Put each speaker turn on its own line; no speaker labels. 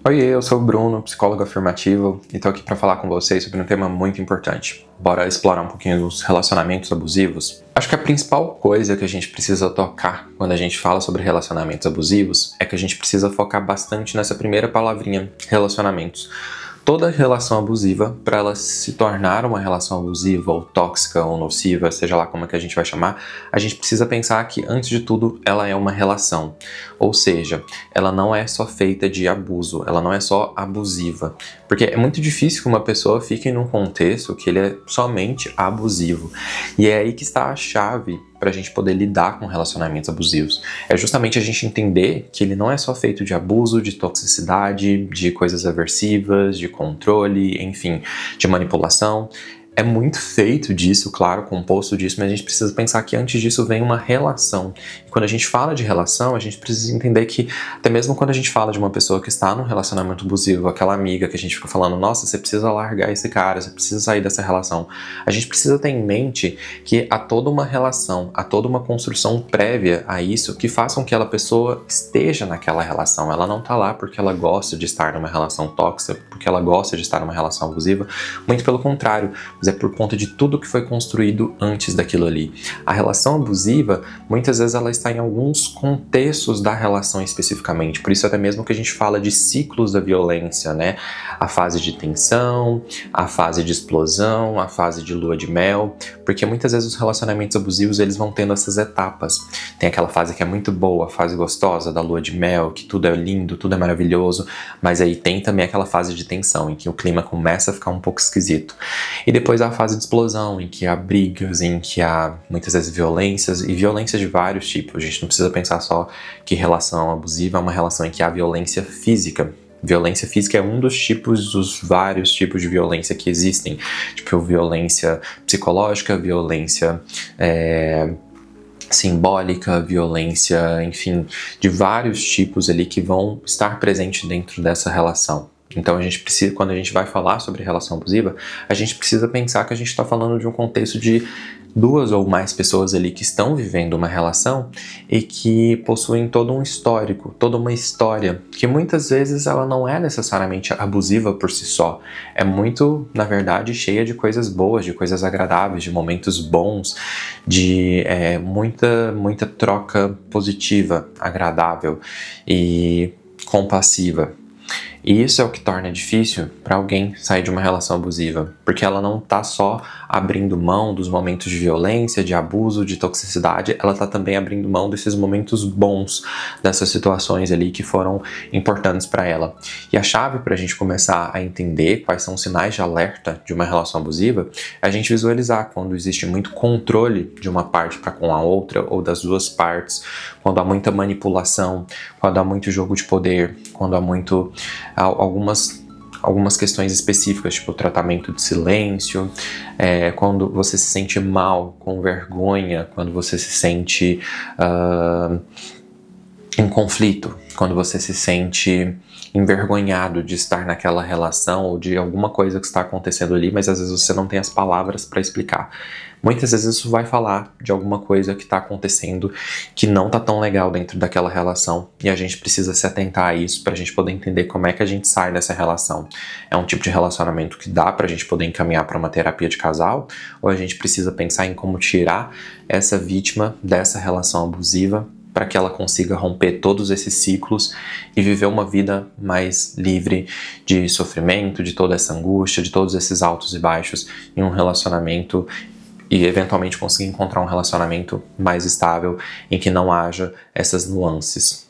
Oiê, eu sou o Bruno, psicólogo afirmativo, e tô aqui para falar com vocês sobre um tema muito importante. Bora explorar um pouquinho dos relacionamentos abusivos? Acho que a principal coisa que a gente precisa tocar quando a gente fala sobre relacionamentos abusivos é que a gente precisa focar bastante nessa primeira palavrinha, relacionamentos. Toda relação abusiva, para ela se tornar uma relação abusiva ou tóxica ou nociva, seja lá como é que a gente vai chamar, a gente precisa pensar que, antes de tudo, ela é uma relação. Ou seja, ela não é só feita de abuso, ela não é só abusiva. Porque é muito difícil que uma pessoa fique num contexto que ele é somente abusivo. E é aí que está a chave para a gente poder lidar com relacionamentos abusivos. É justamente a gente entender que ele não é só feito de abuso, de toxicidade, de coisas aversivas, de controle, enfim, de manipulação. É muito feito disso, claro, composto disso, mas a gente precisa pensar que antes disso vem uma relação. E quando a gente fala de relação, a gente precisa entender que, até mesmo quando a gente fala de uma pessoa que está num relacionamento abusivo, aquela amiga que a gente fica falando, nossa, você precisa largar esse cara, você precisa sair dessa relação, a gente precisa ter em mente que há toda uma relação, há toda uma construção prévia a isso que faça com que aquela pessoa esteja naquela relação. Ela não está lá porque ela gosta de estar numa relação tóxica, porque ela gosta de estar numa relação abusiva, muito pelo contrário, é por conta de tudo que foi construído antes daquilo ali. A relação abusiva, muitas vezes ela está em alguns contextos da relação especificamente, por isso até mesmo que a gente fala de ciclos da violência, né? A fase de tensão, a fase de explosão, a fase de lua de mel, porque muitas vezes os relacionamentos abusivos eles vão tendo essas etapas. Tem aquela fase que é muito boa, a fase gostosa da lua de mel, que tudo é lindo, tudo é maravilhoso, mas aí tem também aquela fase de tensão, em que o clima começa a ficar um pouco esquisito. E depois a fase de explosão, em que há brigas, em que há muitas vezes violências, e violências de vários tipos. A gente não precisa pensar só que relação abusiva é uma relação em que há violência física. Violência física é um dos vários tipos de violência que existem. Tipo, violência psicológica, violência simbólica, violência, enfim, de vários tipos ali que vão estar presentes dentro dessa relação. Então a gente precisa, quando a gente vai falar sobre relação abusiva, a gente precisa pensar que a gente está falando de um contexto de duas ou mais pessoas ali que estão vivendo uma relação e que possuem todo um histórico, toda uma história, que muitas vezes ela não é necessariamente abusiva por si só, é muito, na verdade, cheia de coisas boas, de coisas agradáveis, de momentos bons, de muita troca positiva, agradável e compassiva. E isso é o que torna difícil para alguém sair de uma relação abusiva, porque ela não está só abrindo mão dos momentos de violência, de abuso, de toxicidade, ela está também abrindo mão desses momentos bons, dessas situações ali que foram importantes para ela. E a chave para a gente começar a entender quais são os sinais de alerta de uma relação abusiva é a gente visualizar quando existe muito controle de uma parte para com a outra, ou das duas partes, quando há muita manipulação, quando há muito jogo de poder, quando há muito algumas questões específicas, tipo o tratamento de silêncio, quando você se sente mal, com vergonha, quando você se sente em conflito, quando você se sente envergonhado de estar naquela relação ou de alguma coisa que está acontecendo ali, mas às vezes você não tem as palavras para explicar. Muitas vezes isso vai falar de alguma coisa que está acontecendo que não está tão legal dentro daquela relação e a gente precisa se atentar a isso para a gente poder entender como é que a gente sai dessa relação. É um tipo de relacionamento que dá para a gente poder encaminhar para uma terapia de casal, ou a gente precisa pensar em como tirar essa vítima dessa relação abusiva para que ela consiga romper todos esses ciclos e viver uma vida mais livre de sofrimento, de toda essa angústia, de todos esses altos e baixos em um relacionamento e eventualmente conseguir encontrar um relacionamento mais estável em que não haja essas nuances.